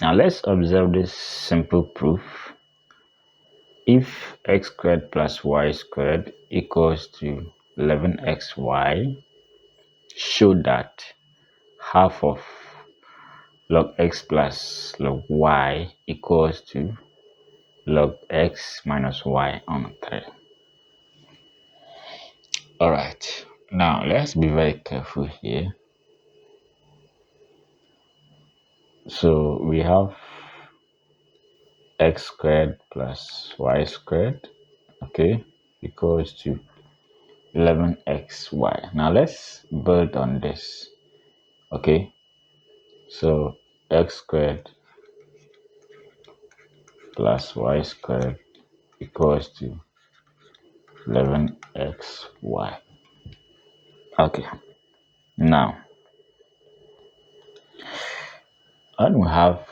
Now let's observe this simple proof. If x squared plus y squared equals to 11xy, show that half of log x plus log y equals to log x minus y on 3. Alright, now let's be very careful here. So we have x squared plus y squared, okay, equals to 11xy. Now let's build on this, okay. So x squared plus y squared equals to 11xy. Okay, now when we have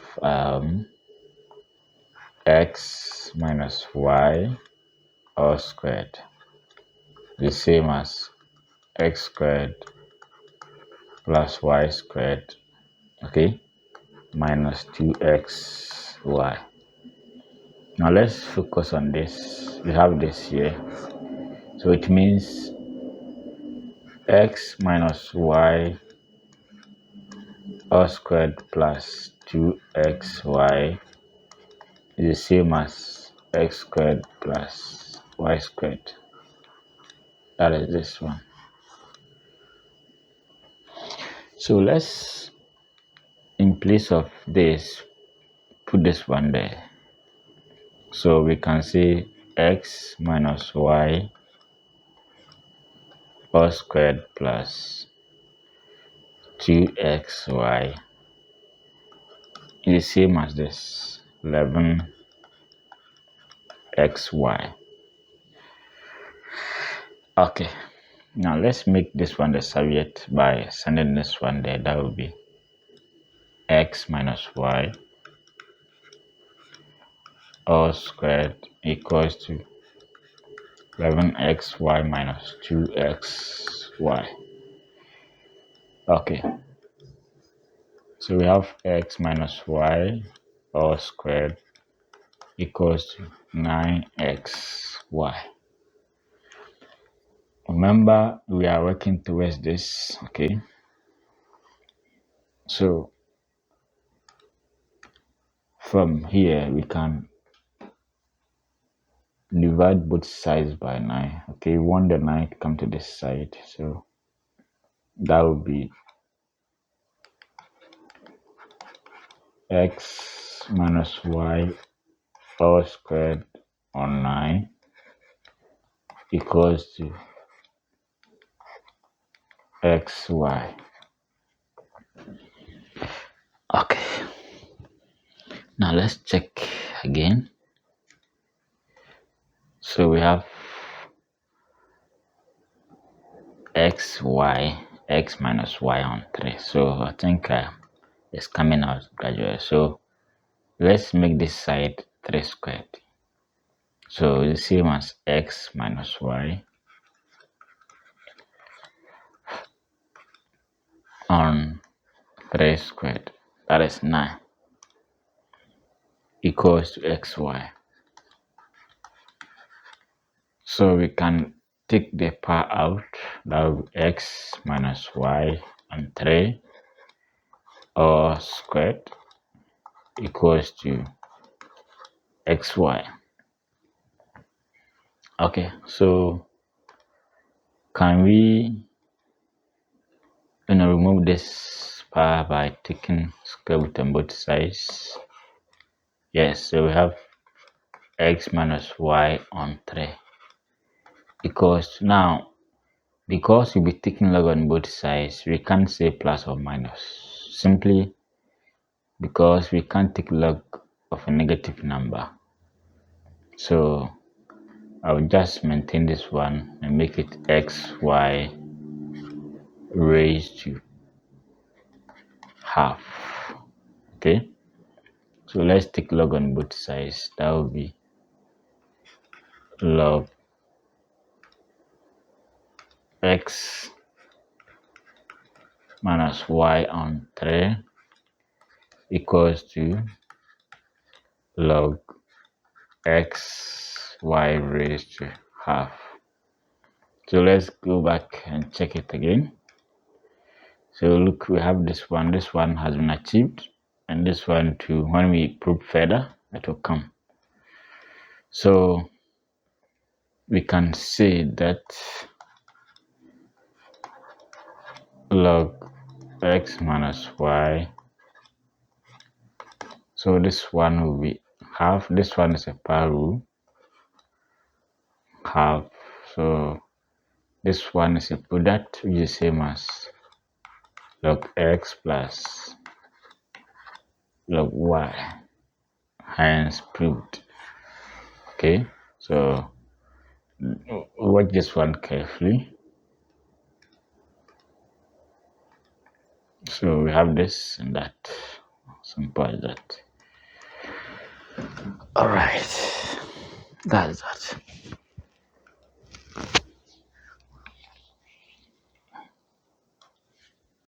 x minus y all squared, the same as x squared plus y squared, okay, minus 2xy. Now let's focus on this. We have this here, so it means x minus y all squared plus 2xy is the same as x squared plus y squared. That is this one. So let's, in place of this, put this one there. So we can say x minus y all squared plus 2xy is the same as this 11xy. Okay, now let's make this one the serviette by sending this one there. That will be x minus y all squared equals to 11xy minus 2xy. Okay, so we have x minus y all squared equals to 9xy. Remember, we are working towards this, okay? So from here we can divide both sides by 9. Okay, we want the 9 to come to this side, so that would be x minus y all squared on 9 equals to xy. Okay, now let's check again. So we have x minus y on 3. So I think it's coming out gradually. So let's make this side 3 squared. So the same as x minus y on 3 squared, that is 9, equals to xy. So we can take the power out. That will be x minus y on 3 all squared equals to xy. Okay, so can we remove this power by taking square root on both sides? Yes, so we have x minus y on 3 equals to, now because we'll be taking log on both sides, we can't say plus or minus, simply because we can't take log of a negative number. So I'll just maintain this one and make it xy raised to half. Okay, so let's take log on both sides. That will be log x minus y on 3 equals to log x y raised to half. So let's go back and check it again. So look, we have this one has been achieved, and this one too. When we probe further, it will come. So we can say that log x minus y, so this one will be half. This one is a power rule, half. So this one is a product, which is same as log x plus log y, hence proved. Okay, so watch this one carefully. So we have this and that, simple as that. All right, that's that.